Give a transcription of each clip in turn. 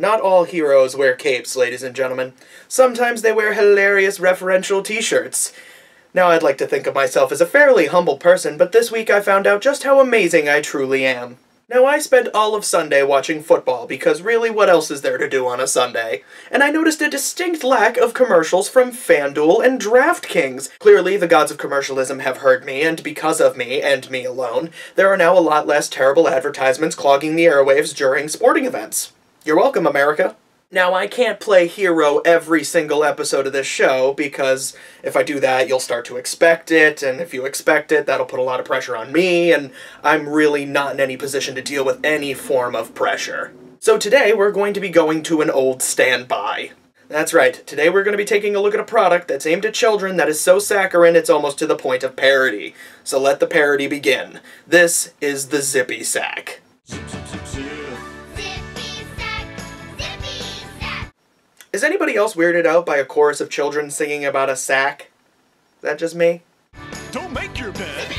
Not all heroes wear capes, ladies and gentlemen. Sometimes they wear hilarious referential t-shirts. Now I'd like to think of myself as a fairly humble person, but this week I found out just how amazing I truly am. Now I spent all of Sunday watching football, because really what else is there to do on a Sunday? And I noticed a distinct lack of commercials from FanDuel and DraftKings. Clearly the gods of commercialism have heard me, and because of me, and me alone, there are now a lot less terrible advertisements clogging the airwaves during sporting events. You're welcome, America. Now, I can't play hero every single episode of this show, because if I do that, you'll start to expect it, and if you expect it, that'll put a lot of pressure on me, and I'm really not in any position to deal with any form of pressure. So today, we're going to be going to an old standby. That's right, today we're going to be taking a look at a product that's aimed at children that is so saccharine it's almost to the point of parody. So let the parody begin. This is the Zippy Sack. Is anybody else weirded out by a chorus of children singing about a sack? Is that just me? Don't make your bed!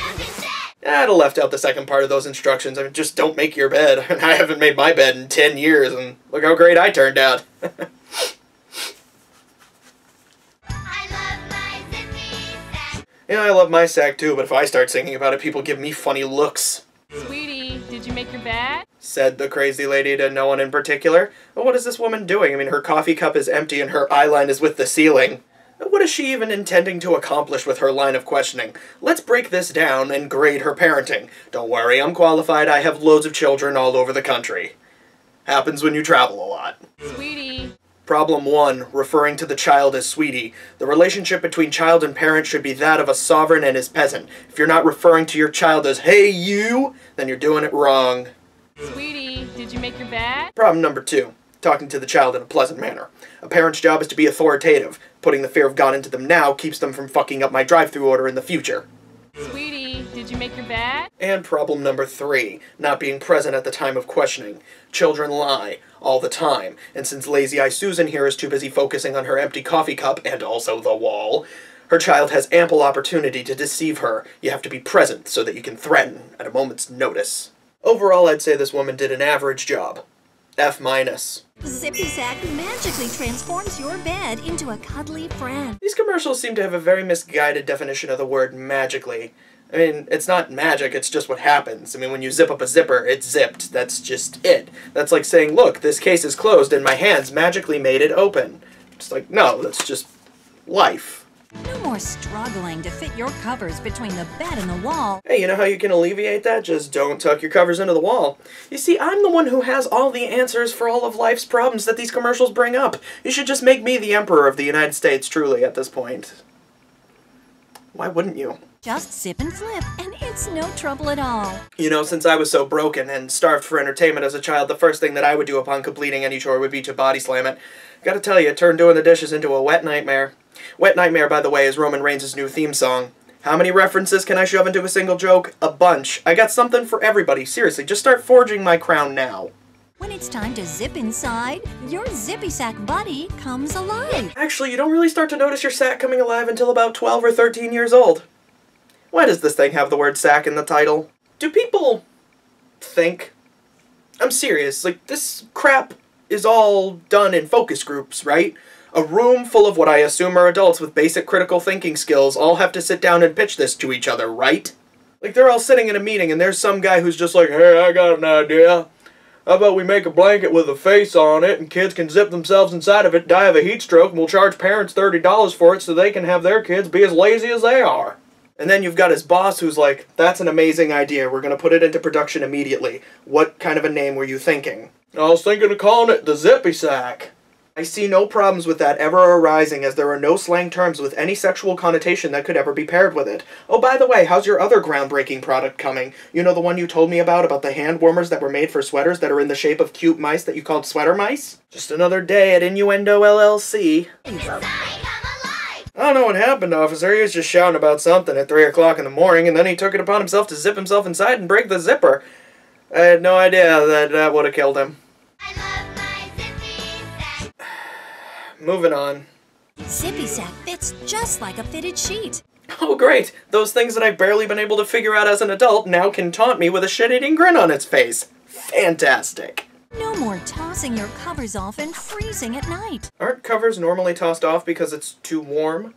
I'd have left out the second part of those instructions. I mean, just don't make your bed. I haven't made my bed in 10 years, and look how great I turned out. I love my Zippy Sack. Yeah, I love my sack too, but if I start singing about it, people give me funny looks. Sweetie, did you make your bed? Said the crazy lady to no one in particular. Well, what is this woman doing? I mean, her coffee cup is empty and her eye line is with the ceiling. What is she even intending to accomplish with her line of questioning? Let's break this down and grade her parenting. Don't worry, I'm qualified. I have loads of children all over the country. Happens when you travel a lot. Sweetie. Problem 1, referring to the child as sweetie. The relationship between child and parent should be that of a sovereign and his peasant. If you're not referring to your child as, hey you, then you're doing it wrong. Sweetie, did you make your bed? Problem number 2, talking to the child in a pleasant manner. A parent's job is to be authoritative. Putting the fear of God into them now keeps them from fucking up my drive-thru order in the future. Sweetie, did you make your bed? And problem number 3, not being present at the time of questioning. Children lie, all the time, and since Lazy Eye Susan here is too busy focusing on her empty coffee cup, and also the wall, her child has ample opportunity to deceive her. You have to be present so that you can threaten at a moment's notice. Overall, I'd say this woman did an average job. F-. Zippy Sack magically transforms your bed into a cuddly friend. These commercials seem to have a very misguided definition of the word magically. I mean, it's not magic, it's just what happens. I mean, when you zip up a zipper, it's zipped. That's just it. That's like saying, look, this case is closed and my hands magically made it open. It's like, no, that's just life. No more struggling to fit your covers between the bed and the wall. Hey, you know how you can alleviate that? Just don't tuck your covers into the wall. You see, I'm the one who has all the answers for all of life's problems that these commercials bring up. You should just make me the Emperor of the United States, truly, at this point. Why wouldn't you? Just zip and flip, and it's no trouble at all. You know, since I was so broken and starved for entertainment as a child, the first thing that I would do upon completing any chore would be to body slam it. Gotta tell you, it turned doing the dishes into a wet nightmare. Wet Nightmare, by the way, is Roman Reigns' new theme song. How many references can I shove into a single joke? A bunch. I got something for everybody. Seriously, just start forging my crown now. When it's time to zip inside, your Zippy Sack buddy comes alive. Actually, you don't really start to notice your sack coming alive until about 12 or 13 years old. Why does this thing have the word sack in the title? Do people think? I'm serious, like, this crap is all done in focus groups, right? A room full of what I assume are adults with basic critical thinking skills all have to sit down and pitch this to each other, right? Like, they're all sitting in a meeting and there's some guy who's just like, hey, I got an idea. How about we make a blanket with a face on it and kids can zip themselves inside of it, die of a heat stroke, and we'll charge parents $30 for it so they can have their kids be as lazy as they are. And then you've got his boss who's like, that's an amazing idea, we're gonna put it into production immediately. What kind of a name were you thinking? I was thinking of calling it the Zippy Sack. I see no problems with that ever arising, as there are no slang terms with any sexual connotation that could ever be paired with it. Oh, by the way, how's your other groundbreaking product coming? You know the one you told me about the hand warmers that were made for sweaters that are in the shape of cute mice that you called sweater mice? Just another day at Innuendo LLC. I don't know what happened, officer. He was just shouting about something at 3 o'clock in the morning, and then he took it upon himself to zip himself inside and break the zipper. I had no idea that would have killed him. Moving on. Zippy Sack fits just like a fitted sheet. Oh great! Those things that I've barely been able to figure out as an adult now can taunt me with a shit-eating grin on its face. Fantastic. No more tossing your covers off and freezing at night. Aren't covers normally tossed off because it's too warm?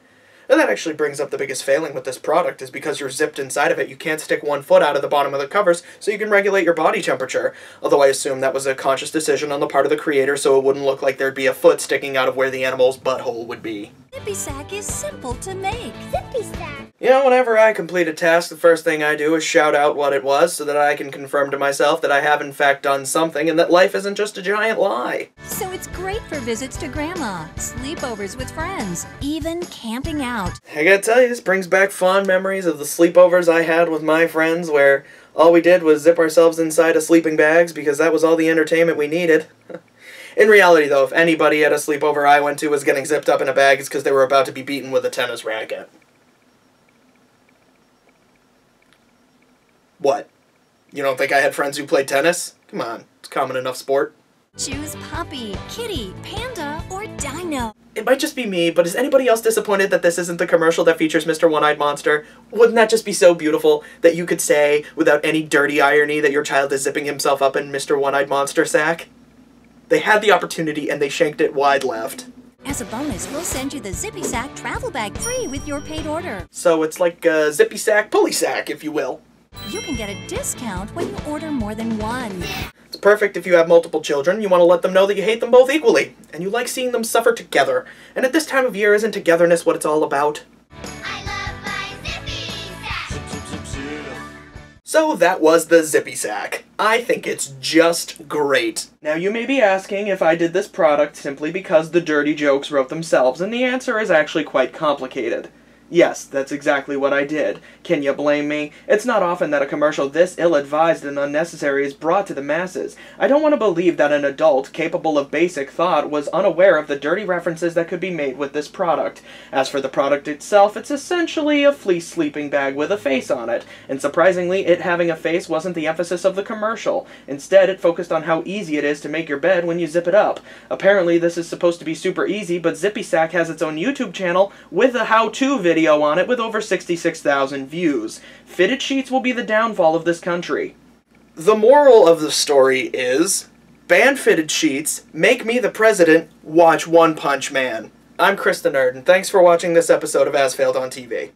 And that actually brings up the biggest failing with this product, is because you're zipped inside of it, you can't stick one foot out of the bottom of the covers so you can regulate your body temperature. Although I assume that was a conscious decision on the part of the creator so it wouldn't look like there'd be a foot sticking out of where the animal's butthole would be. Zippy Sack is simple to make. Zippy Sack. You know, whenever I complete a task, the first thing I do is shout out what it was so that I can confirm to myself that I have in fact done something and that life isn't just a giant lie. So it's great for visits to Grandma, sleepovers with friends, even camping out. I gotta tell you, this brings back fond memories of the sleepovers I had with my friends where all we did was zip ourselves inside of sleeping bags because that was all the entertainment we needed. In reality, though, if anybody at a sleepover I went to was getting zipped up in a bag, it's because they were about to be beaten with a tennis racket. What? You don't think I had friends who played tennis? Come on, it's a common enough sport. Choose puppy, kitty, panda, or dino. It might just be me, but is anybody else disappointed that this isn't the commercial that features Mr. One-Eyed Monster? Wouldn't that just be so beautiful that you could say, without any dirty irony, that your child is zipping himself up in Mr. One-Eyed Monster sack? They had the opportunity and they shanked it wide left. As a bonus, we'll send you the Zippy Sack travel bag free with your paid order. So it's like a Zippy Sack, pulley sack, if you will. You can get a discount when you order more than one. It's perfect if you have multiple children. You want to let them know that you hate them both equally, and you like seeing them suffer together. And at this time of year, isn't togetherness what it's all about? I love my Zippy Sack. Zip, zip, zip, zip. So that was the Zippy Sack. I think it's just great. Now you may be asking if I did this product simply because the dirty jokes wrote themselves, and the answer is actually quite complicated. Yes, that's exactly what I did. Can you blame me? It's not often that a commercial this ill-advised and unnecessary is brought to the masses. I don't want to believe that an adult, capable of basic thought, was unaware of the dirty references that could be made with this product. As for the product itself, it's essentially a fleece sleeping bag with a face on it, and surprisingly, it having a face wasn't the emphasis of the commercial. Instead, it focused on how easy it is to make your bed when you zip it up. Apparently, this is supposed to be super easy, but Zippy Sack has its own YouTube channel with a how-to video on it with over 66,000 views. Fitted sheets will be the downfall of this country. The moral of the story is, ban fitted sheets, make me the president, watch One Punch Man. I'm Chris the Nerd, and thanks for watching this episode of As Failed on TV.